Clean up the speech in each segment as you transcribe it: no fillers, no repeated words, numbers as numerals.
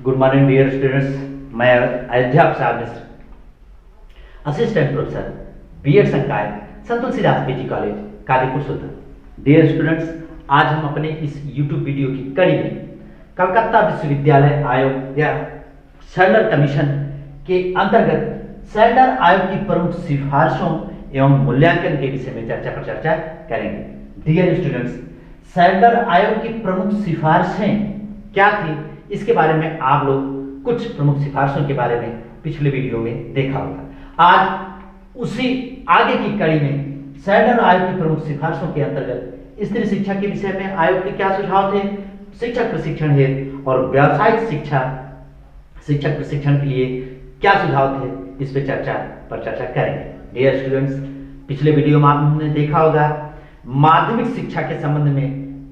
Good morning dear students. मैं Ayodhya Prasad Mishra, assistant professor BEd संकाय संतुल सीदास PG college Kadipur Sultan. Dear students, आज हम अपने इस यूट्यूब वीडियो की कड़ी में कलकत्ता विश्वविद्यालय आयोग या सैंडर कमीशन के अंतर्गत सैंडर आयोग की प्रमुख सिफारिशों एवं मूल्यांकन के विषय में चर्चा पर चर्चा करेंगे। डियर स्टूडेंट्स, सैंडर आयोग की प्रमुख सिफारिशें क्या थी, इसके बारे में आप लोग कुछ प्रमुख सिफारिशों के बारे में पिछले वीडियो में देखा होगा। आज उसी आगे की कड़ी में सैंडर आयोग की प्रमुख सिफारिशों के अंतर्गत स्त्री शिक्षा के विषय में आयोग के क्या सुझाव थे, शिक्षक प्रशिक्षण हेतु और व्यावसायिक शिक्षक प्रशिक्षण के लिए क्या सुझाव थे, इस पे चर्चा करेंगे। डियर स्टूडेंट्स, पिछले वीडियो में आपने देखा होगा माध्यमिक शिक्षा के संबंध में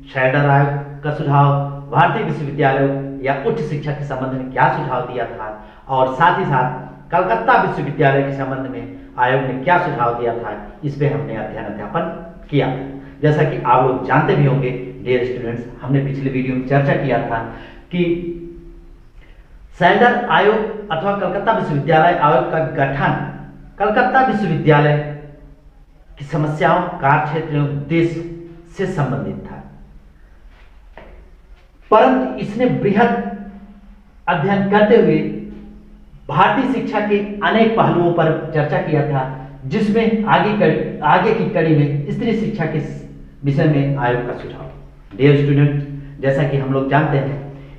सैंडर आयोग का सुझाव, भारतीय विश्वविद्यालयों या उच्च शिक्षा के संबंध में क्या सुझाव दिया था, और साथ ही साथ कलकत्ता विश्वविद्यालय के संबंध में आयोग ने क्या सुझाव दिया था, इस पे हमने अध्ययन किया। जैसा कि आप लोग जानते भी होंगे डियर स्टूडेंट्स, हमने पिछले वीडियो में चर्चा किया था कि सैंडर आयोग अथवा कलकत्ता विश्वविद्यालय आयोग का गठन कलकत्ता विश्वविद्यालय की समस्याओं, कार्यक्षेत्र एवं उद्देश्य से संबंधित था, परंतु इसने बृहद अध्ययन करते हुए भारतीय शिक्षा के अनेक पहलुओं पर चर्चा किया था, जिसमें आगे की कड़ी में स्त्री शिक्षा के विषय में आयोग का सुझाव। डियर स्टूडेंट, जैसा कि हम लोग जानते हैं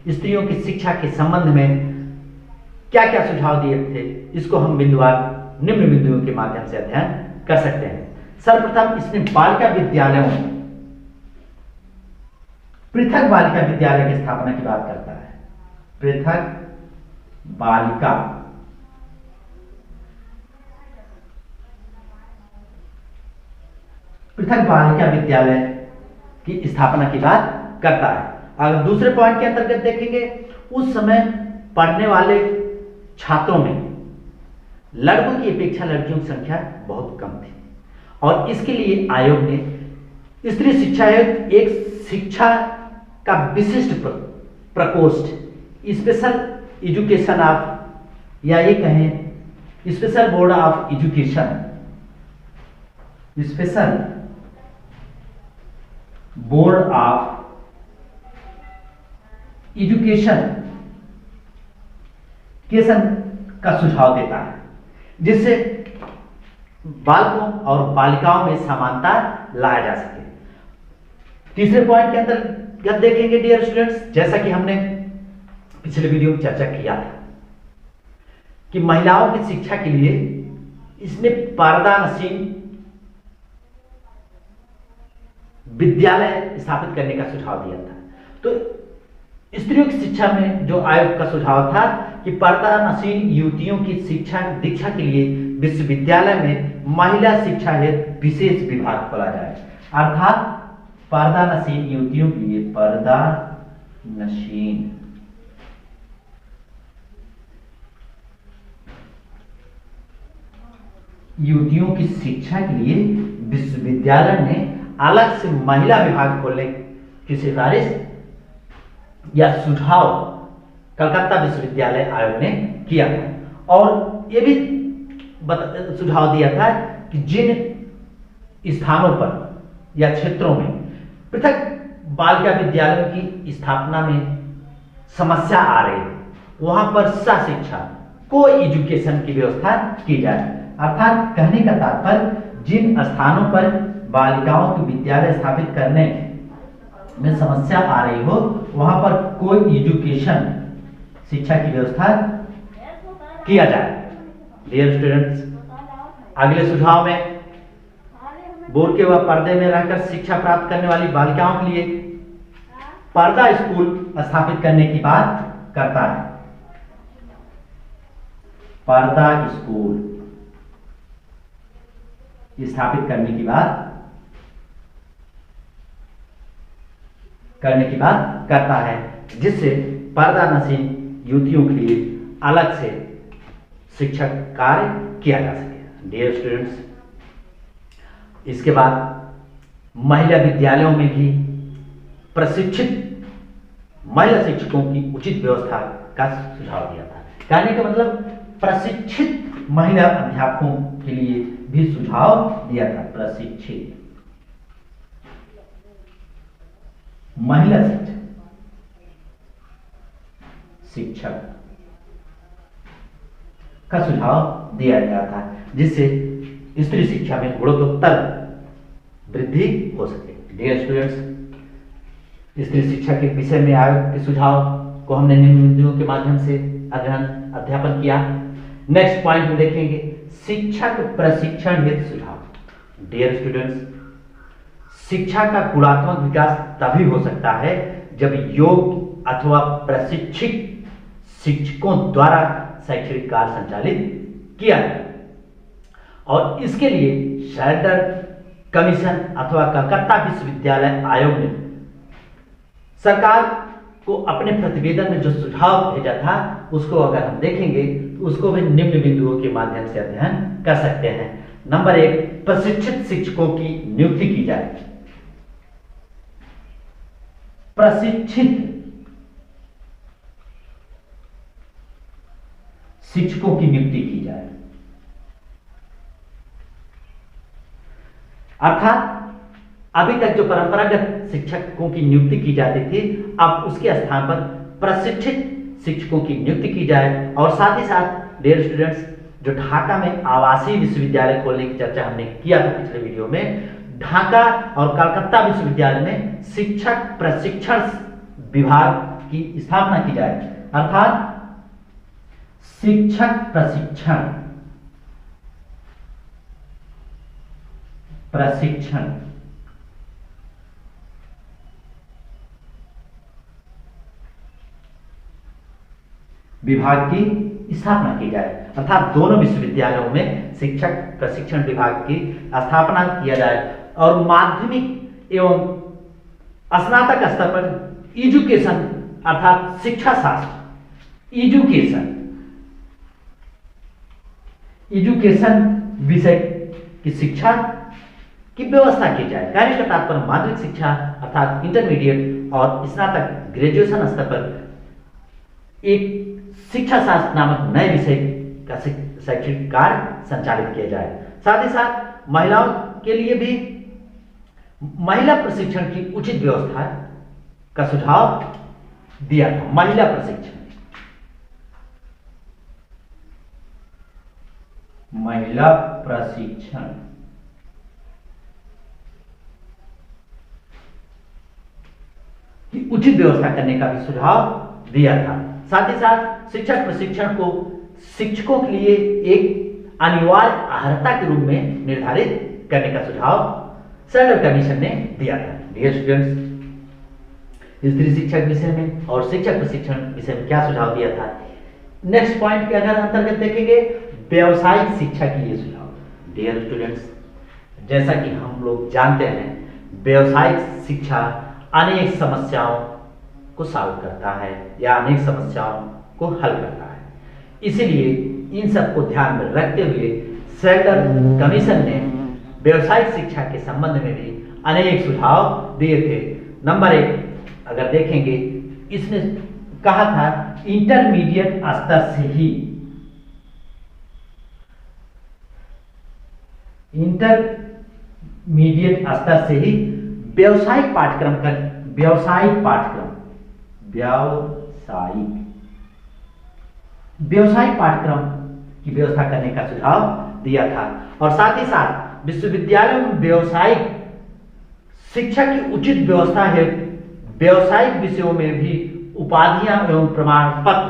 स्त्रियों की शिक्षा के संबंध में क्या क्या सुझाव दिए थे, इसको हम निम्न बिंदुओं के माध्यम से अध्ययन कर सकते हैं। सर्वप्रथम इसने बालिका विद्यालयों, पृथक बालिका विद्यालय की स्थापना की बात करता है। पृथक बालिका विद्यालय की स्थापना की बात करता है। अगर दूसरे पॉइंट के अंतर्गत देखेंगे, उस समय पढ़ने वाले छात्रों में लड़कों की अपेक्षा लड़कियों की संख्या बहुत कम थी, और इसके लिए आयोग ने स्त्री शिक्षा हेतु एक शिक्षा का विशिष्ट प्रकोष्ठ, स्पेशल एजुकेशन ऑफ, या ये कहें special board of education, special board of education का सुझाव देता है, जिससे बालकों और बालिकाओं में समानता लाया जा सके। तीसरे पॉइंट के अंतर्गत देखेंगे डियर स्टूडेंट्स, जैसा कि हमने पिछले वीडियो में चर्चा किया था कि महिलाओं की शिक्षा के लिए इसने पर्दानशीन विद्यालय स्थापित करने का सुझाव दिया था। तो स्त्रियों की शिक्षा में जो आयोग का सुझाव था कि पर्दानशीन युवतियों की शिक्षा दीक्षा के लिए विश्वविद्यालय में महिला शिक्षा हेतु विशेष विभाग खोला जाए, अर्थात पर्दानशीन युवतियों के लिए पर्दानशीन युवतियों की शिक्षा के लिए विश्वविद्यालय ने अलग से महिला विभाग खोलने की सिफारिश या सुझाव कलकत्ता विश्वविद्यालय आयोग ने किया था, और यह भी सुझाव दिया था कि जिन स्थानों पर या क्षेत्रों में पृथक बालिका विद्यालयों की स्थापना में समस्या आ रही है, वहां पर सशिक्षा को एजुकेशन की व्यवस्था की जाए। अर्थात कहने का तात्पर्य, जिन स्थानों पर बालिकाओं के विद्यालय स्थापित करने में समस्या आ रही हो, वहां पर कोई एजुकेशन शिक्षा की व्यवस्था किया जाए। डियर स्टूडेंट्स, अगले सुझाव में बुर्के व पर्दे में रहकर शिक्षा प्राप्त करने वाली बालिकाओं के लिए पर्दा स्कूल स्थापित करने की बात करता है। पर्दा स्कूल स्थापित करने की बात करता है, जिससे पर्दानशीन युवतियों के लिए अलग से शिक्षक कार्य किया जा सके। डियर स्टूडेंट्स, इसके बाद महिला विद्यालयों में भी प्रशिक्षित महिला शिक्षकों की उचित व्यवस्था का सुझाव दिया था। कहने का मतलब प्रशिक्षित महिला अध्यापकों के लिए भी सुझाव दिया था। प्रशिक्षित महिला शिक्षक का सुझाव दिया गया था, जिससे स्त्री शिक्षा में गुणोत्तर वृद्धि हो सके। डियर स्टूडेंट्स, स्त्री शिक्षा के विषय में आयोग के सुझाव को हमने निम्न बिंदुओं के माध्यम से अध्यापन किया। नेक्स्ट पॉइंट में देखेंगे शिक्षक प्रशिक्षण हेतु सुझाव। डियर स्टूडेंट्स, शिक्षा का गुणात्मक विकास तभी हो सकता है जब योग्य अथवा प्रशिक्षित शिक्षकों द्वारा शैक्षणिक कार्य संचालित किया जाए, और इसके लिए शैडर कमीशन अथवा कलकत्ता विश्वविद्यालय आयोग ने सरकार को अपने प्रतिवेदन में जो सुझाव भेजा था उसको अगर हम देखेंगे तो उसको भी निम्न बिंदुओं के माध्यम से अध्ययन कर सकते हैं। नंबर 1, प्रशिक्षित शिक्षकों की नियुक्ति की जाए। प्रशिक्षित शिक्षकों की नियुक्ति की जाए, अर्थात अभी तक जो परंपरागत शिक्षकों की नियुक्ति की जाती थी, अब उसके स्थान पर प्रशिक्षित शिक्षकों की नियुक्ति की जाए। और साथ ही साथ डियर स्टूडेंट्स, जो ढाका में आवासीय विश्वविद्यालय खोलने की चर्चा हमने किया था पिछले वीडियो में, ढाका और कलकत्ता विश्वविद्यालय में शिक्षक प्रशिक्षण विभाग की स्थापना की जाए, अर्थात शिक्षक प्रशिक्षण विभाग की स्थापना की जाए, अर्थात दोनों विश्वविद्यालयों में शिक्षक प्रशिक्षण विभाग की स्थापना किया जाए और माध्यमिक एवं स्नातक स्तर पर एजुकेशन अर्थात शिक्षा शास्त्र एजुकेशन विषय की शिक्षा की व्यवस्था की जाए। कार्य का तात्पर्य माध्यमिक शिक्षा अर्थात इंटरमीडिएट और स्नातक ग्रेजुएशन स्तर पर एक शिक्षा शास्त्र नामक नए विषय का शैक्षणिक कार्य संचालित किया जाए। साथ ही साथ महिलाओं के लिए भी महिला प्रशिक्षण की उचित व्यवस्था का सुझाव दिया था। महिला प्रशिक्षण की उचित व्यवस्था करने का भी सुझाव दिया था। साथ ही साथ शिक्षक प्रशिक्षण को शिक्षकों के लिए एक अनिवार्य अर्हता के रूप में निर्धारित करने का सुझाव सैडर कमीशन ने दिया था। डियर स्टूडेंट्स, स्त्री शिक्षक विषय में और शिक्षक प्रशिक्षण विषय में क्या सुझाव दिया था। नेक्स्ट पॉइंट के अगर अंतर्गत देखेंगे व्यावसायिक शिक्षा के लिए सुझाव। डियर स्टूडेंट्स, जैसा कि हम लोग जानते हैं व्यावसायिक शिक्षा अनेक समस्याओं को सॉल्व करता है या अनेक समस्याओं को हल करता है, इसीलिए इन सब को ध्यान में रखते हुए सैडर कमीशन ने व्यावसायिक शिक्षा के संबंध में भी अनेक सुझाव दिए थे। नंबर 1 अगर देखेंगे, इसने कहा था इंटरमीडिएट स्तर से ही व्यावसायिक पाठ्यक्रम की व्यवस्था करने का सुझाव दिया था। और साथ ही साथ विश्वविद्यालयों में व्यावसायिक शिक्षा की उचित व्यवस्था है, व्यावसायिक विषयों में भी उपाधियां एवं प्रमाण पत्र।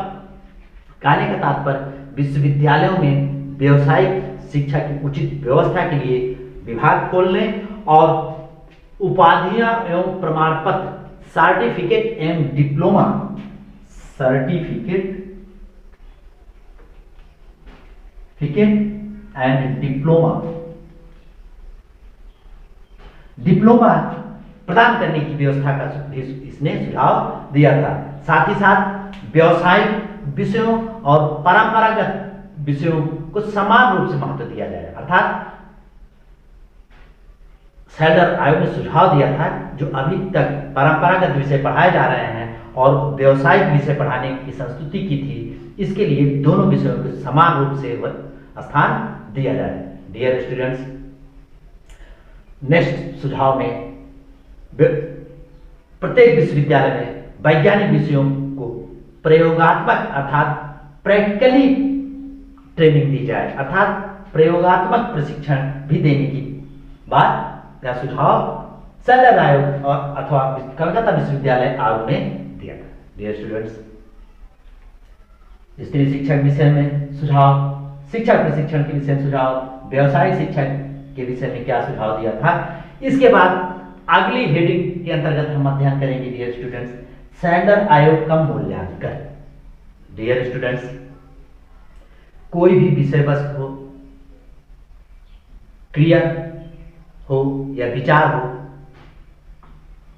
कहने का तात्पर्य विश्वविद्यालयों में व्यावसायिक शिक्षा की उचित व्यवस्था के लिए विभाग खोलने और उपाधियां एवं प्रमाण पत्र सर्टिफिकेट एंड डिप्लोमा प्रदान करने की व्यवस्था का भी इसने सुझाव दिया था। साथ ही साथ व्यावसायिक विषयों और परंपरागत विषयों को समान रूप से महत्व दिया जाए, अर्थात सैडर आयोग ने सुझाव दिया था जो अभी तक परंपरागत विषय पढ़ाए जा रहे हैं और व्यवसायिक विषय पढ़ाने की संस्तुति की थी, इसके लिए दोनों विषयों को समान रूप से स्थान दिया जाए। डियर स्टूडेंट्स, नेक्स्ट सुझाव में प्रत्येक विश्वविद्यालय में वैज्ञानिक विषयों को प्रयोगात्मक अर्थात प्रैक्टिकली ट्रेनिंग दी जाए, अर्थात प्रयोगात्मक प्रशिक्षण भी देने की बात या सुझाव सैलर आयोग और अथवा कलकत्ता विश्वविद्यालय आयोग ने दिया। डियर स्टूडेंट्स, स्त्री शिक्षक विषय में सुझाव, शिक्षक प्रशिक्षण के विषय में सुझाव, व्यवसायिक शिक्षक के विषय में क्या सुझाव दिया था। इसके बाद अगली हेडिंग के अंतर्गत हम अध्ययन करेंगे डियर स्टूडेंट्स, सैंडर आयोग का मूल्यांकन। डियर स्टूडेंट्स, कोई भी विषय वस्तु हो, क्रिया हो या विचार हो,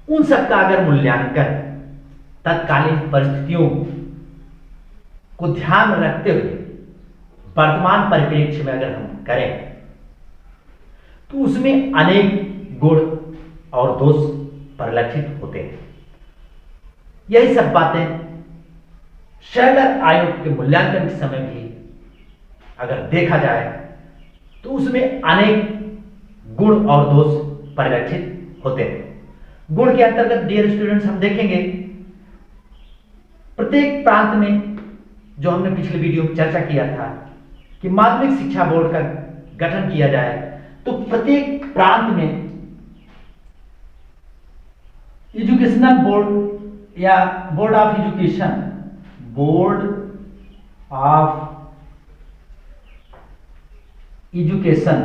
उन सब का अगर मूल्यांकन तत्कालीन परिस्थितियों को ध्यान में रखते हुए वर्तमान परिप्रेक्ष्य में अगर हम करें तो उसमें अनेक गुण और दोष परिलक्षित होते हैं। यही सब बातें सैलर आयोग के मूल्यांकन के समय भी अगर देखा जाए तो उसमें अनेक गुण और दोष परिलक्षित होते हैं। गुण के अंतर्गत डियर स्टूडेंट्स हम देखेंगे प्रत्येक प्रांत में, जो हमने पिछले वीडियो में चर्चा किया था कि माध्यमिक शिक्षा बोर्ड का गठन किया जाए, तो प्रत्येक प्रांत में एजुकेशनल बोर्ड या बोर्ड ऑफ एजुकेशन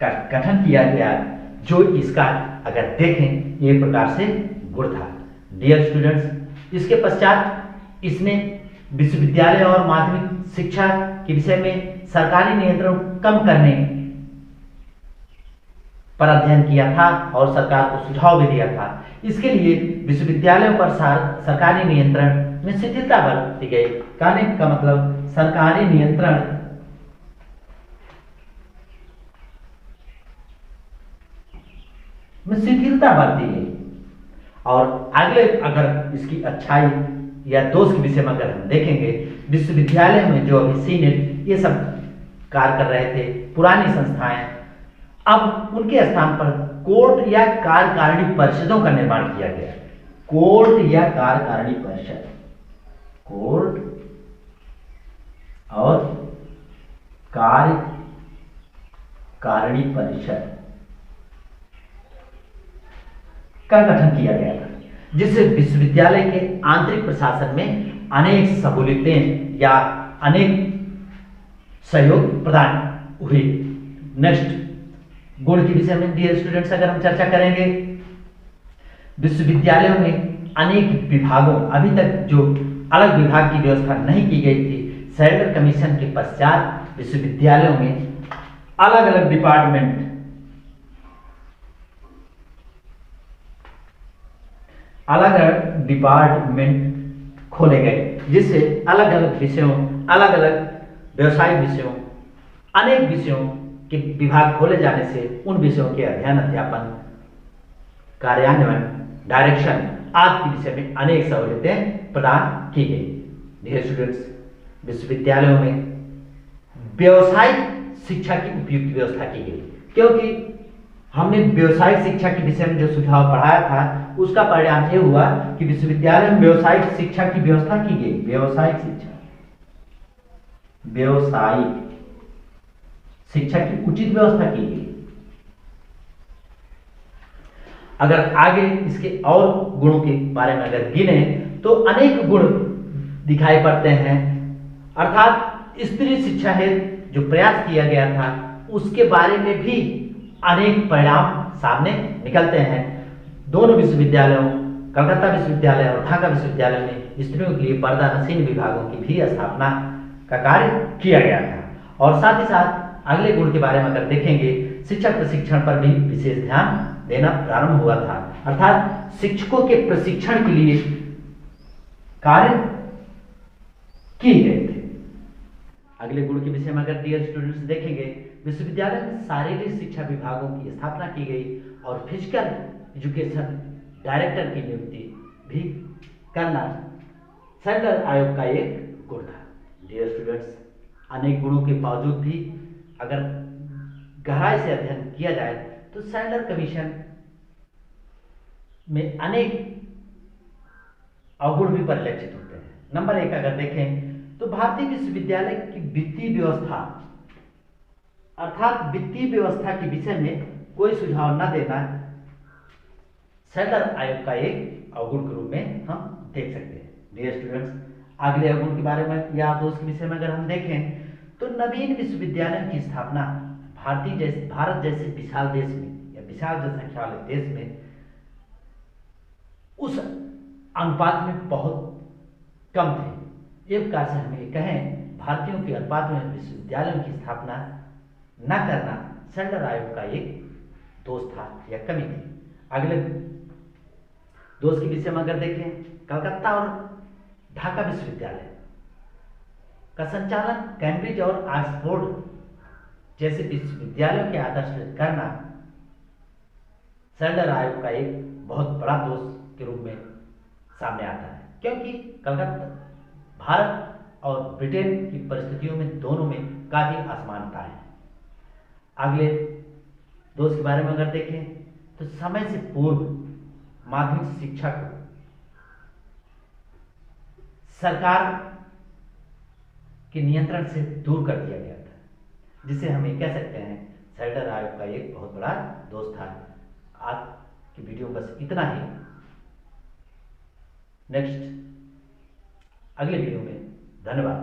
का गठन किया गया, जो इसका अगर देखें ये प्रकार से गुण था। डियर स्टूडेंट्स, इसके पश्चात इसने विश्वविद्यालय और माध्यमिक शिक्षा के विषय में सरकारी नियंत्रण कम करने पर अध्ययन किया था और सरकार को सुझाव भी दिया था। इसके लिए विश्वविद्यालयों पर सरकारी नियंत्रण में शिथिलता बरती गई। कहने का मतलब सरकारी नियंत्रण में शिथिलता बरती गई। और अगले अगर इसकी अच्छाई या दोष के विषय में अगर हम देखेंगे, विश्वविद्यालय में जो अभी सीनेट ये सब कार्य कर रहे थे, पुरानी संस्थाएं, अब उनके स्थान पर कोर्ट या कार्यकारिणी परिषदों का निर्माण किया गया। कोर्ट या कार्यकारिणी परिषद, कोर्ट और कार्यकारिणी परिषद का गठन किया गया था, जिससे विश्वविद्यालय के आंतरिक प्रशासन में अनेक सहूलियतें या अनेक सहयोग प्रदान हुई। नेक्स्ट गुण के विषय में डियर स्टूडेंट्स अगर हम चर्चा करेंगे, विश्वविद्यालयों में अनेक विभागों, अभी तक जो अलग विभाग की व्यवस्था नहीं की गई थी, सैलर कमीशन के पश्चात विश्वविद्यालयों में अलग अलग डिपार्टमेंट खोले गए, जिससे अलग अलग विषयों, अलग अलग व्यवसायिक विषयों, अनेक विषयों के विभाग खोले जाने से उन विषयों के अध्ययन, अध्यापन, कार्यान्वयन, डायरेक्शन आदि के विषय में अनेक सहूलियतें प्रदान की गई। डियर स्टूडेंट्स, विश्वविद्यालयों में व्यवसायिक शिक्षा की उपयुक्त व्यवस्था की गई, क्योंकि हमने व्यवसायिक शिक्षा के विषय में जो सुझाव पढ़ाया था उसका परिणाम ये हुआ कि विश्वविद्यालय में व्यवसायिक शिक्षा की व्यवस्था की गई। व्यवसायिक शिक्षा की उचित व्यवस्था की गई। अगर आगे इसके और गुणों के बारे में अगर गिने तो अनेक गुण दिखाई पड़ते हैं, अर्थात स्त्री शिक्षा हेतु जो प्रयास किया गया था उसके बारे में भी अनेक परिणाम सामने निकलते हैं। दोनों विश्वविद्यालयों, कलकत्ता विश्वविद्यालय और ढाका विश्वविद्यालय में स्त्रियों के लिए पर्दा नशीन विभागों की भी स्थापना का कार्य किया गया था। और साथ ही साथ अगले गुण के बारे में अगर देखेंगे, शिक्षक प्रशिक्षण पर भी विशेष ध्यान देना प्रारंभ हुआ था, अर्थात शिक्षकों के प्रशिक्षण के लिए कार्य किए गए थे। अगले गुण के विषय में अगर डियर स्टूडेंट्स देखेंगे, विश्वविद्यालय में शारीरिक शिक्षा विभागों की स्थापना की गई और फिजिकल एजुकेशन डायरेक्टर की नियुक्ति भी करना सैंडलर आयोग का एक गुण था। डियर स्टूडेंट्स, अनेक गुणों के बावजूद भी अगर गहराई से अध्ययन किया जाए तो सैंडलर कमीशन में अनेक अवगुण भी परिलक्षित होते हैं। नंबर एक अगर देखें तो भारतीय विश्वविद्यालय की वित्तीय व्यवस्था अर्थात वित्तीय व्यवस्था के विषय में कोई सुझाव न देना सैंडलर आयोग का एक अवगुण के रूप में हम देख सकते हैं। डियर स्टूडेंट्स, अगले अवगुण के बारे में या दोष के विषय में अगर हम देखें तो नवीन विश्वविद्यालय की स्थापना भारत जैसे विशाल देश में या विशाल जनसंख्या वाले देश में उस अनुपात में बहुत कम थे। एक प्रकार से हम ये कहें भारतीयों के अनुपात में विश्वविद्यालयों की स्थापना न करना सैंडलर आयोग का एक दोष था या कमी थी। अगले दोष के विषय में अगर देखें, कलकत्ता और ढाका विश्वविद्यालय का संचालन कैम्ब्रिज और ऑक्सफोर्ड जैसे विश्वविद्यालयों के आदर्श करना सैंडलर आयोग का एक बहुत बड़ा दोष के रूप में सामने आता है, क्योंकि कलकत्ता भारत और ब्रिटेन की परिस्थितियों में दोनों में काफी असमानता है। अगले दोष के बारे में अगर देखें तो समय से पूर्व माध्यमिक शिक्षा को सरकार के नियंत्रण से दूर कर दिया गया था, जिसे हम ये कह सकते हैं सैंडलर आयोग का एक बहुत बड़ा दोष था। आज की वीडियो बस इतना ही। नेक्स्ट अगले वीडियो में धन्यवाद।